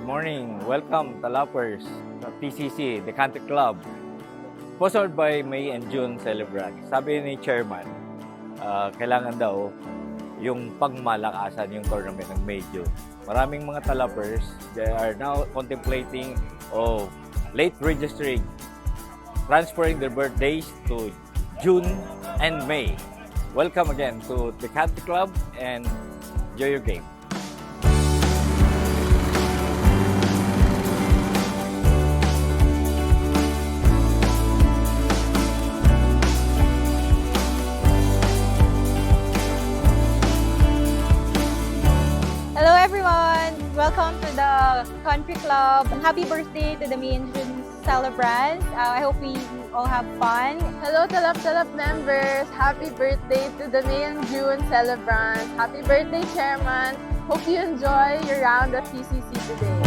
morning. Welcome, Talapers, sa TCC, the Country Club. Sponsored by May and June Celebrant. Sabi ni Chairman, kailangan daw yung pagmalakasan yung tournament ng May June. Maraming mga Talapers, they are now contemplating late registering, transferring their birthdays to June and May. Welcome again to the Country Club and enjoy your game. Hello everyone! Welcome to the Country Club. Happy birthday to the May and June celebrants. I hope we all have fun. Hello Talap members! Happy birthday to the May and June celebrants. Happy birthday Chairman! Hope you enjoy your round of TCC today.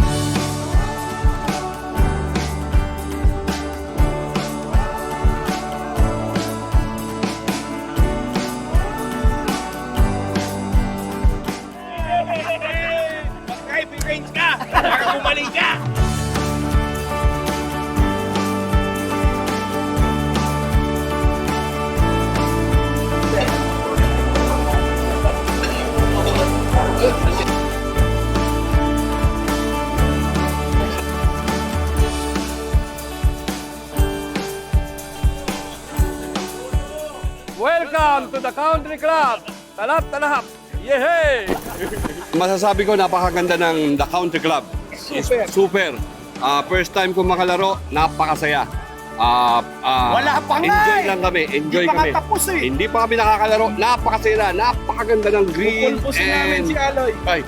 Mag-range ka! Para bumalik ka! Welcome to the Country Club! Talap! Yehey! Masasabi ko napakaganda ng The Country Club. Super. First time ko makalaro, napakasaya. Wala pa nga Enjoy eh. lang kami. Enjoy Hindi pa kami. nga tapos eh. Hindi pa kami nakakalaro. Napakasaya na. Napakaganda ng green. Pupulpusin namin si Aloy. Ay,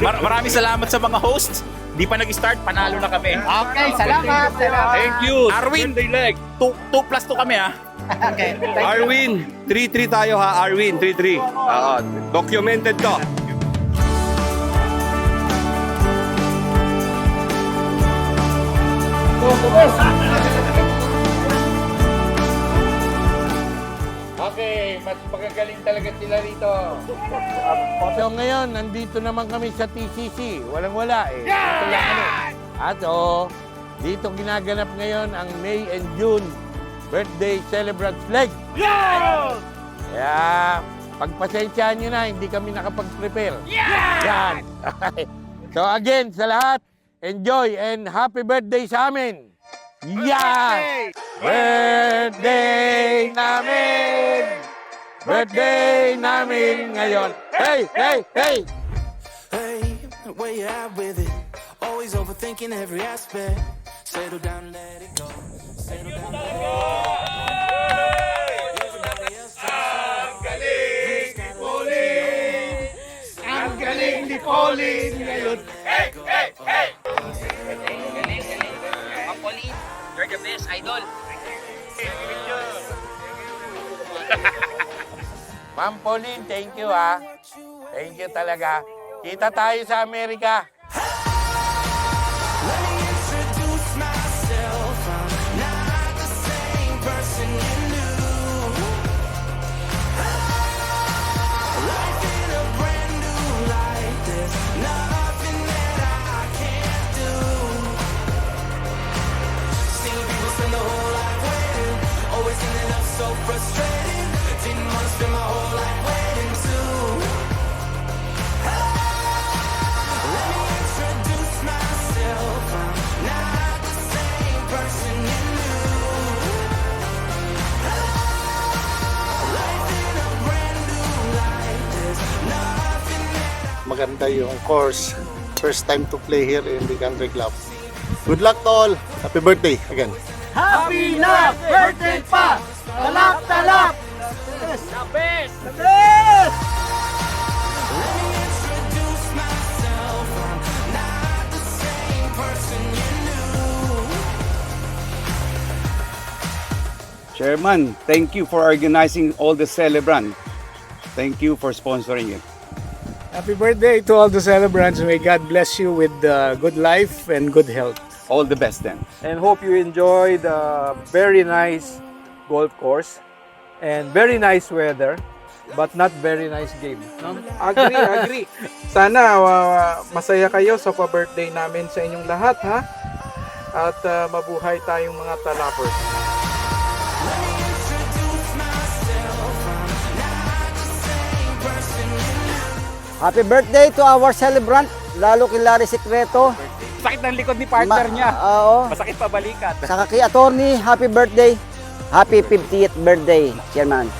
Maraming salamat sa mga hosts. Di pa nag-start, panalo na kami. Okay, salamat. thank you. Arwin, Birthday leg. 2+2 kami ha. Okay, Arwin, 3-3 tayo ha. Arwin, 3-3. Documented to. Okay, mas magagaling talaga sila rito. So ngayon, nandito naman kami sa TCC. Walang-wala eh. At dito ginaganap ngayon ang May and June Birthday Celebrants Leg. Kaya, pagpasensyaan nyo na, hindi kami nakapag-prepare. Yan. So again, sa lahat, enjoy and happy birthday sa amin. Yan! Birthday namin! Birthday namin ngayon! Hey! Hey, where you at with it? Always overthinking every aspect. Settle down, let it go. Settle down, let it go. Everybody else Ang galing ni Pauline ngayon. Pauline, you're the best idol. Ma'am Pauline, thank you ha. Thank you talaga. Kita tayo sa Amerika. Let me introduce myself. I'm not the same person you knew. Life in a brand new light. There's nothing that I can't do. Seen people spend their whole life waiting, always ending up so frustrated. Didn't want to spend my whole life waiting too. Let me introduce myself. I'm not the same person you knew. Life in a brand new light. There's nothing that Maganda yung course. First time to play here in the country club. Good luck to all. Happy birthday again. Happy na! Birthday pa! Talap! Let me introduce myself. I'm not the same person you knew. Chairman, thank you for organizing all the celebrants. Thank you for sponsoring it. Happy birthday to all the celebrants. May God bless you with good life and good health. All the best then. And hope you enjoy the very nice golf course and very nice weather. but not very nice game. No? Agree. Sana masaya kayo sa pa-birthday namin sa inyong lahat, ha? At mabuhay tayong mga talapers. Happy birthday to our celebrant, lalo kay Larry Secreto. Sakit ng likod ni partner niya. Oo. Masakit pa balikat. Saka kay attorney, happy birthday. Happy 50th birthday, Chairman.